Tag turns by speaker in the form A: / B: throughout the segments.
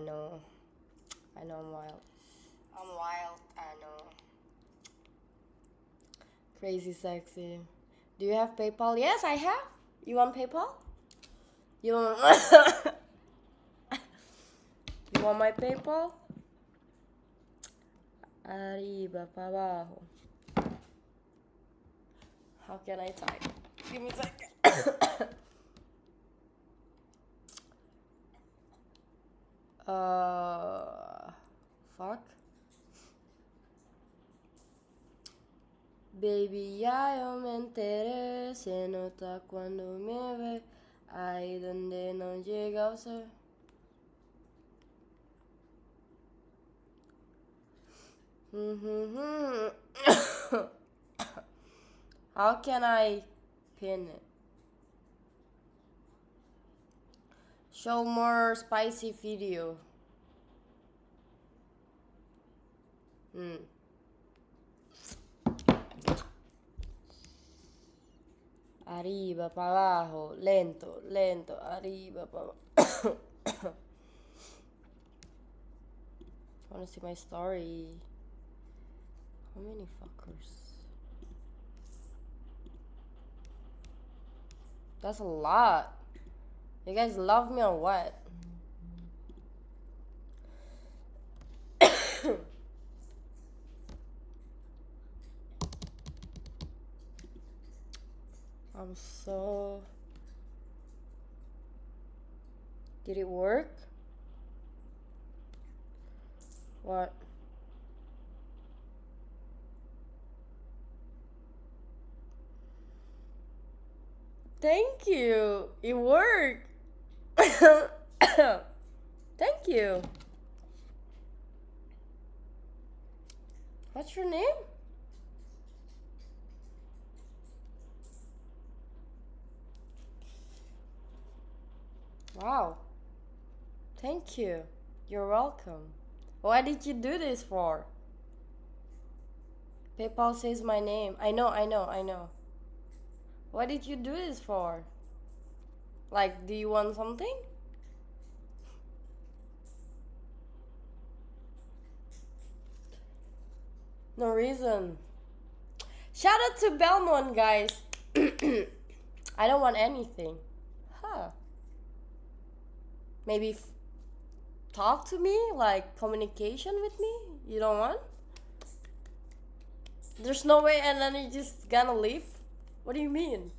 A: know. I know I'm wild. I'm wild, I know. Crazy sexy. Do you have PayPal? Yes, I have. You want PayPal? You want You want my PayPal? Arriba para abajo. How can I type? Give me a second. Fuck. Baby, ya yo me enteré, se nota cuando me ve, ahí donde no llega a ser. How can I pin it? Show more spicy video. Arriba, para abajo, lento, lento, arriba, para abajo. Wanna see my story? How many fuckers? That's a lot. You guys love me or what? I'm so... Did it work? What? Thank you. It worked. Thank you. What's your name? Wow. Thank you. You're welcome. Why did you do this for? PayPal says my name. I know. What did you do this for? Like, do you want something? No reason. Shout out to Belmont, guys. I don't want anything. Huh. Maybe talk to me, like communication with me. You don't want? There's no way, and then you're just gonna leave? What do you mean?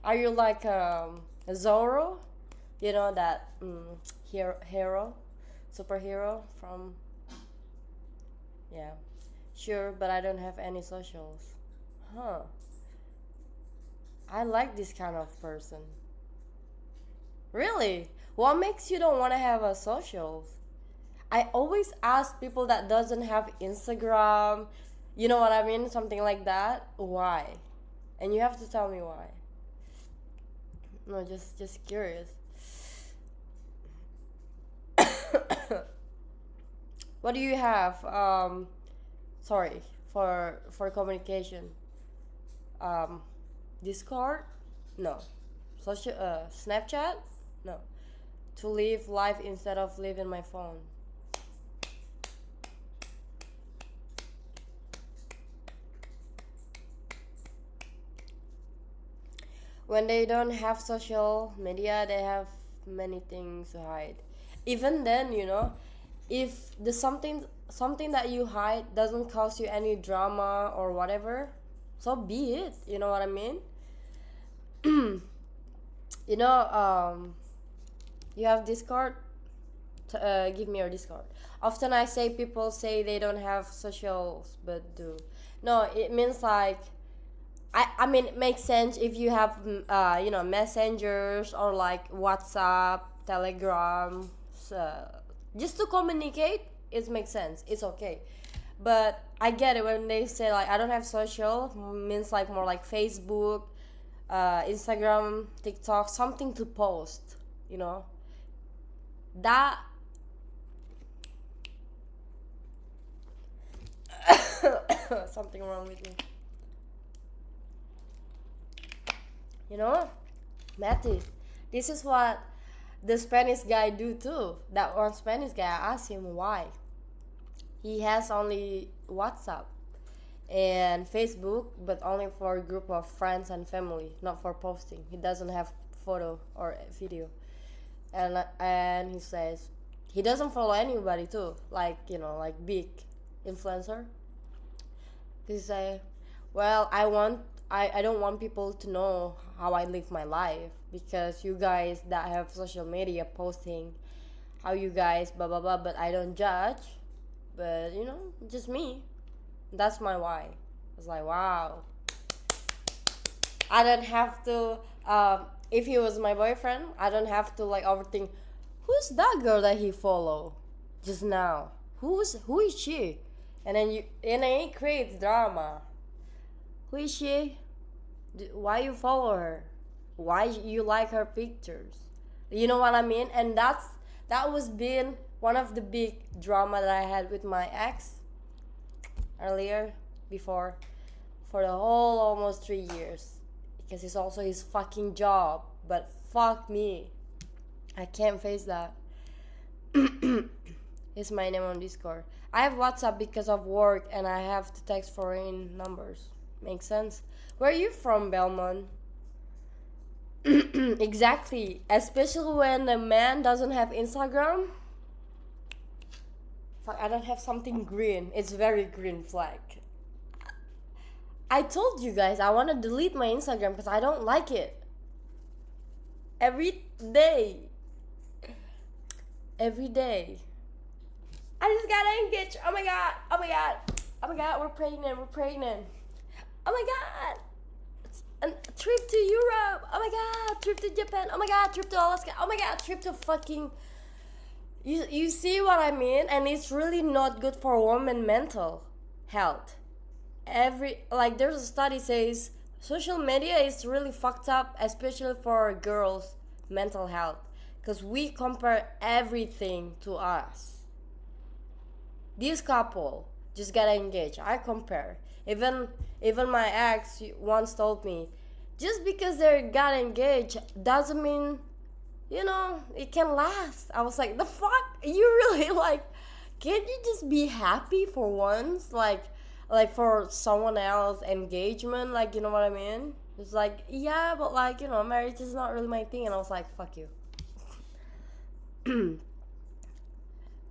A: Are you like a Zorro? You know that hero, superhero from... Yeah. Sure, but I don't have any socials. Huh. I like this kind of person. Really? What makes you don't want to have a socials? I always ask people that doesn't have Instagram, you know what I mean? Something like that. Why? And you have to tell me why. No, just curious. What do you have? Sorry, for communication. Discord? No. Social Snapchat? No. To live life instead of living my phone. When they don't have social media, they have many things to hide. Even then, if the something that you hide doesn't cause you any drama or whatever, so be it. You know what I mean? you know, you have Discord. Give me your Discord. Often I say people say they don't have socials, but do. No, it means like I mean, it makes sense if you have messengers or like WhatsApp, Telegram, so just to communicate. It makes sense. It's okay, but I get it when they say like I don't have social, means like more like Facebook, Instagram, TikTok, something to post. That something wrong with me. Matty, this is what the Spanish guy do too. That one Spanish guy, I asked him why. He has only WhatsApp and Facebook, but only for a group of friends and family, not for posting. He doesn't have photo or video. And he says he doesn't follow anybody too, like like big influencer. He say, well, I don't want people to know how I live my life because you guys that have social media posting how you guys blah blah blah, but I don't judge. But just me. That's my why. It's like, wow. I don't have to. If he was my boyfriend, I don't have to like overthink. Who's that girl that he follow just now? Who is she? And then it creates drama. Who is she? Why you follow her? Why you like her pictures? You know what I mean? And that was been one of the big drama that I had with my ex earlier before for the whole almost 3 years, because it's also his fucking job. But fuck me, I can't face that. It's my name on Discord. I have WhatsApp because of work and I have to text foreign numbers. Makes sense. Where are you from, Belmont? Exactly. Especially when the man doesn't have Instagram. Fuck, I don't have something green. It's very green flag. I told you guys I want to delete my Instagram because I don't like it. Every day. Every day. I just got engaged. Oh my god. Oh my god. Oh my god. We're pregnant. We're pregnant. Oh my god. A trip to Europe. Oh my god. Trip to Japan. Oh my god. Trip to Alaska. Oh my god. Trip to fucking... You see what I mean? And it's really not good for women mental health. There's a study says social media is really fucked up, especially for girls' mental health, because we compare everything to us. This couple just got engaged. I compare. Even my ex once told me, just because they got engaged doesn't mean it can last. I was like, the fuck? You really can't you just be happy for once? Like for someone else engagement, you know what I mean? It's like, yeah, but marriage is not really my thing. And I was like, fuck you.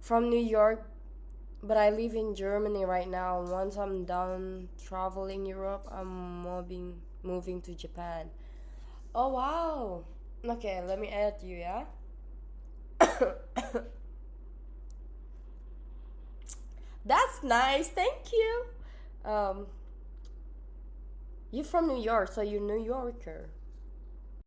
A: From New York, but I live in Germany right now. Once I'm done traveling Europe, I'm moving to Japan. Oh wow. Okay, let me add you, yeah? That's nice, thank you. You're from New York, so you're New Yorker.